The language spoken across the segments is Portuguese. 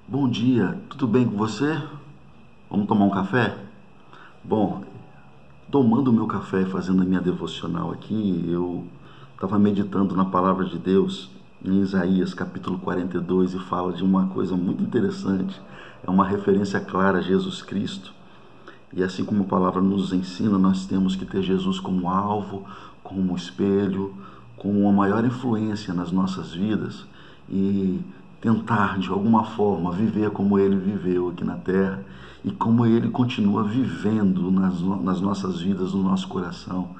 Bom dia, tudo bem com você? Vamos tomar um café? Bom, tomando o meu café e fazendo a minha devocional aqui, eu estava meditando na palavra de Deus em Isaías capítulo 42 e fala de uma coisa muito interessante. É uma referência clara a Jesus Cristo. E assim como a palavra nos ensina, nós temos que ter Jesus como alvo, como espelho, como uma maior influência nas nossas vidas e tentar de alguma forma viver como ele viveu aqui na terra e como ele continua vivendo nas nossas vidas, no nosso coração,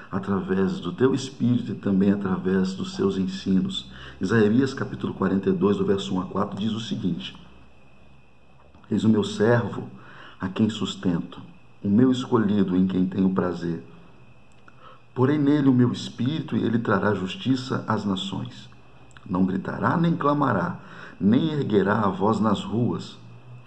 através do teu Espírito e também através dos seus ensinos. Isaías capítulo 42, do verso 1 a 4 diz o seguinte: Eis o meu servo a quem sustento, o meu escolhido em quem tenho prazer. Porém nele o meu espírito e ele trará justiça às nações. Não gritará nem clamará, nem erguerá a voz nas ruas.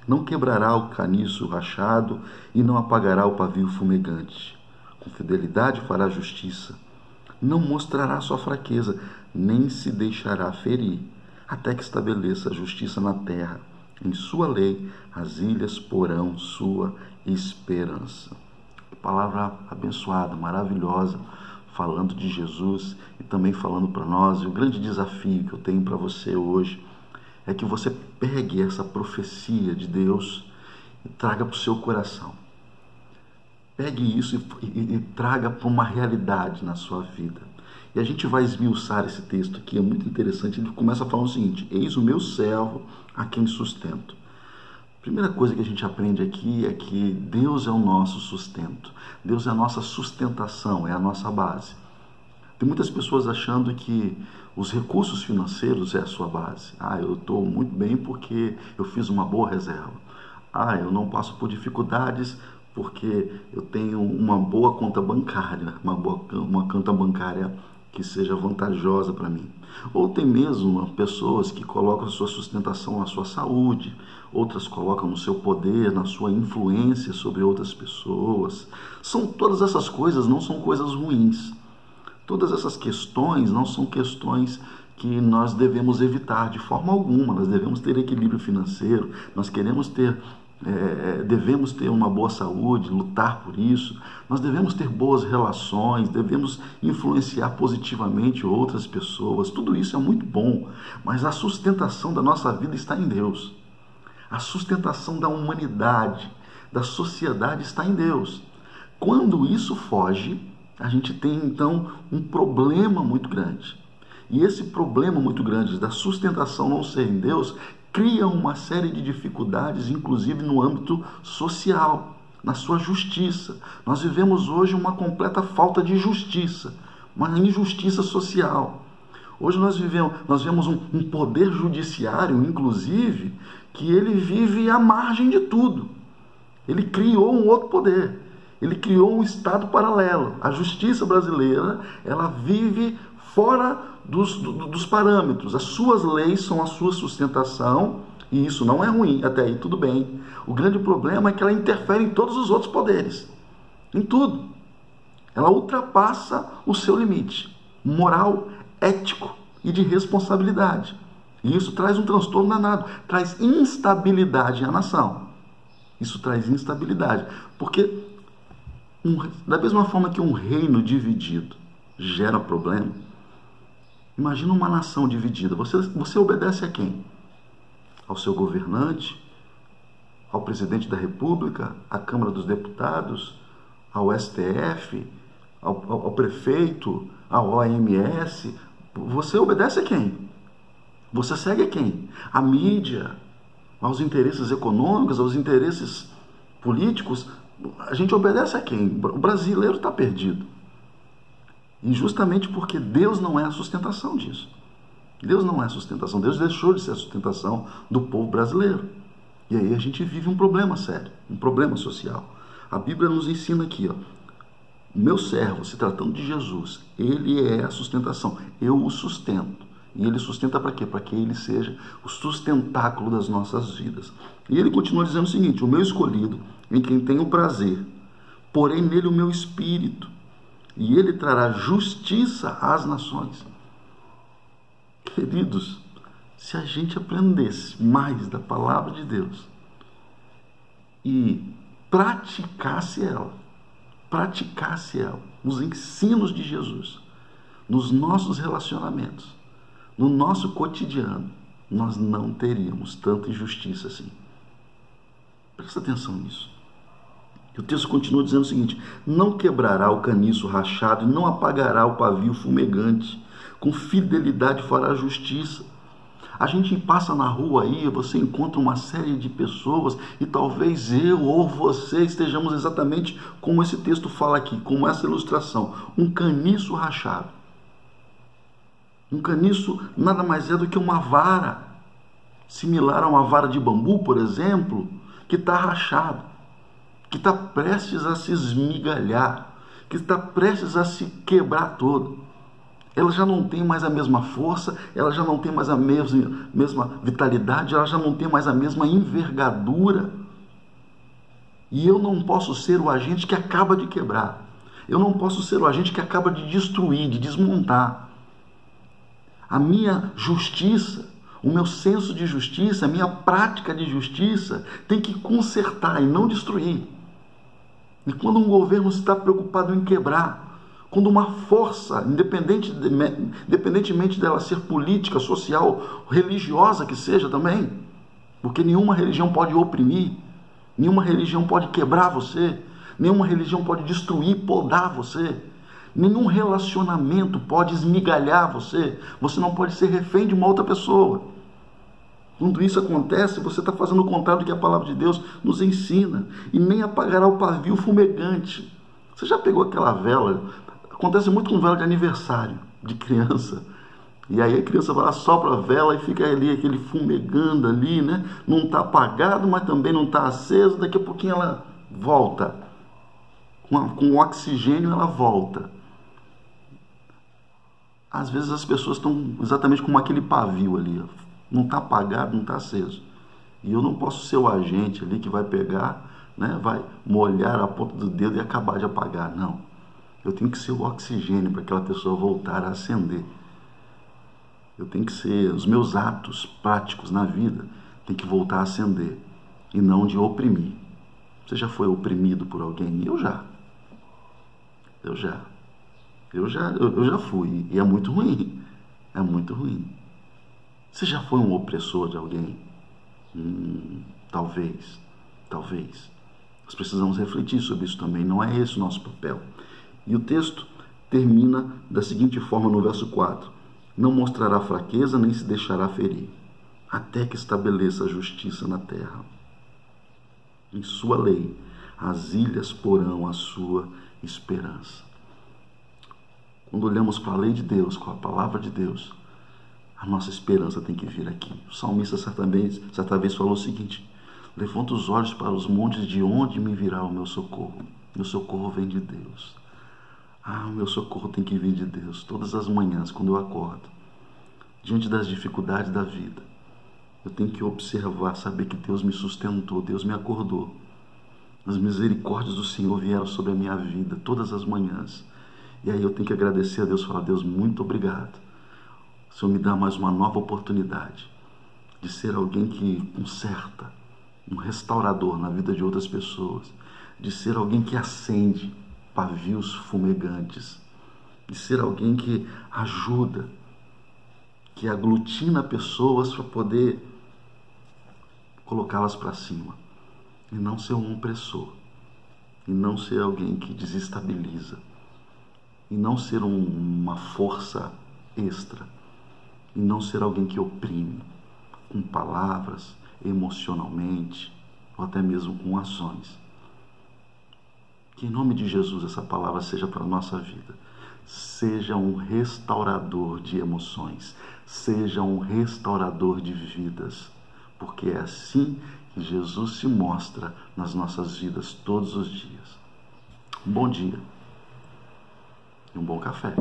Não quebrará o caniço rachado e não apagará o pavio fumegante. Com fidelidade fará justiça. Não mostrará sua fraqueza, nem se deixará ferir, até que estabeleça a justiça na terra. Em sua lei as ilhas porão sua esperança. Palavra abençoada, maravilhosa, falando de Jesus e também falando para nós. E o grande desafio que eu tenho para você hoje é que você pegue essa profecia de Deus e traga para o seu coração. Pegue isso e traga para uma realidade na sua vida. E a gente vai esmiuçar esse texto aqui, é muito interessante. Ele começa falando o seguinte: eis o meu servo a quem sustento. Primeira coisa que a gente aprende aqui é que Deus é o nosso sustento. Deus é a nossa sustentação, é a nossa base. Tem muitas pessoas achando que os recursos financeiros é a sua base. Eu estou muito bem porque eu fiz uma boa reserva. Eu não passo por dificuldades porque eu tenho uma boa conta bancária, uma conta bancária que seja vantajosa para mim. Ou tem mesmo pessoas que colocam a sua sustentação na sua saúde, outras colocam no seu poder, na sua influência sobre outras pessoas. Todas essas coisas não são coisas ruins. Todas essas questões não são questões que nós devemos evitar de forma alguma. Nós devemos ter equilíbrio financeiro, devemos ter uma boa saúde, lutar por isso. Nós devemos ter boas relações, devemos influenciar positivamente outras pessoas. Tudo isso é muito bom, mas a sustentação da nossa vida está em Deus. A sustentação da humanidade, da sociedade está em Deus. Quando isso foge, a gente tem então um problema muito grande. E esse problema muito grande da sustentação não ser em Deus cria uma série de dificuldades, inclusive no âmbito social, na sua justiça. Nós vivemos hoje uma completa falta de justiça, uma injustiça social. Hoje nós vemos um poder judiciário, inclusive, que ele vive à margem de tudo. Ele criou um outro poder. Ele criou um Estado paralelo. A justiça brasileira, ela vive fora dos parâmetros. As suas leis são a sua sustentação, e isso não é ruim, até aí tudo bem. O grande problema é que ela interfere em todos os outros poderes, em tudo. Ela ultrapassa o seu limite moral, ético e de responsabilidade. E isso traz um transtorno danado, traz instabilidade à nação. Isso traz instabilidade, porque da mesma forma que um reino dividido gera problema, imagina uma nação dividida. Você obedece a quem? Ao seu governante? Ao presidente da República? À Câmara dos Deputados? Ao STF? Ao prefeito? Ao OMS? Você obedece a quem? Você segue a quem? A mídia? Aos interesses econômicos? Aos interesses políticos? A gente obedece a quem? O brasileiro está perdido. E justamente porque Deus não é a sustentação disso. Deus não é a sustentação. Deus deixou de ser a sustentação do povo brasileiro. E aí a gente vive um problema sério, um problema social. A Bíblia nos ensina aqui, o meu servo, se tratando de Jesus, ele é a sustentação. Eu o sustento. E ele sustenta para quê? Para que ele seja o sustentáculo das nossas vidas. E ele continua dizendo o seguinte: o meu escolhido, em quem tenho prazer, porém nele o meu espírito, e ele trará justiça às nações. Queridos, Se a gente aprendesse mais da palavra de Deus e praticasse ela, os ensinos de Jesus, nos nossos relacionamentos, no nosso cotidiano, nós não teríamos tanta injustiça assim. Presta atenção nisso. E o texto continua dizendo o seguinte: não quebrará o caniço rachado e não apagará o pavio fumegante, com fidelidade fará justiça. A gente passa na rua aí, você encontra uma série de pessoas e talvez eu ou você estejamos exatamente como esse texto fala aqui, como essa ilustração, um caniço rachado. Um caniço nada mais é do que uma vara, similar a uma vara de bambu, por exemplo, que está rachado, que está prestes a se esmigalhar, que está prestes a se quebrar todo. Ela já não tem mais a mesma força, ela já não tem mais a mesma vitalidade, ela já não tem mais a mesma envergadura. E eu não posso ser o agente que acaba de quebrar. Eu não posso ser o agente que acaba de destruir, de desmontar. A minha justiça, o meu senso de justiça, a minha prática de justiça tem que consertar e não destruir. E quando um governo está preocupado em quebrar, quando uma força, independentemente dela ser política, social, religiosa que seja também, porque nenhuma religião pode oprimir, nenhuma religião pode quebrar você, nenhuma religião pode destruir, podar você, nenhum relacionamento pode esmigalhar você, você não pode ser refém de uma outra pessoa. Quando isso acontece, você está fazendo o contrário do que a palavra de Deus nos ensina, e nem apagará o pavio fumegante. Você já pegou aquela vela? Acontece muito com vela de aniversário de criança. E aí a criança vai lá, sopra a vela e fica ali aquele fumegando ali, né? Não está apagado, mas também não está aceso. Daqui a pouquinho ela volta. Com o oxigênio ela volta. Às vezes as pessoas estão exatamente como aquele pavio ali. Não está apagado, não está aceso. E eu não posso ser o agente ali que vai pegar, né? Vai molhar a ponta do dedo e acabar de apagar. Não. Eu tenho que ser o oxigênio para aquela pessoa voltar a acender. Eu tenho que ser, os meus atos práticos na vida tem que voltar a acender e não de oprimir. Você já foi oprimido por alguém? Eu já fui, e é muito ruim. É muito ruim. Você já foi um opressor de alguém? Talvez. Nós precisamos refletir sobre isso também. Não é esse o nosso papel. E o texto termina da seguinte forma no verso 4: não mostrará fraqueza nem se deixará ferir, até que estabeleça a justiça na terra. Em sua lei, as ilhas porão a sua esperança. Quando olhamos para a lei de Deus, com a palavra de Deus, a nossa esperança tem que vir aqui. O salmista certa vez falou o seguinte: levanta os olhos para os montes, de onde me virá o meu socorro? Meu socorro vem de Deus. O meu socorro tem que vir de Deus. Todas as manhãs, quando eu acordo, diante das dificuldades da vida, eu tenho que observar, saber que Deus me sustentou, Deus me acordou. As misericórdias do Senhor vieram sobre a minha vida todas as manhãs. E aí eu tenho que agradecer a Deus, falar: Deus, muito obrigado. O Senhor me dá mais uma nova oportunidade de ser alguém que conserta, um restaurador na vida de outras pessoas, de ser alguém que acende pavios fumegantes, de ser alguém que ajuda, que aglutina pessoas para poder colocá-las para cima, e não ser um opressor, e não ser alguém que desestabiliza, e não ser uma força extra, e não ser alguém que oprime com palavras, emocionalmente, ou até mesmo com ações. Que em nome de Jesus essa palavra seja para a nossa vida. Seja um restaurador de emoções, seja um restaurador de vidas, porque é assim que Jesus se mostra nas nossas vidas todos os dias. Um bom dia e um bom café.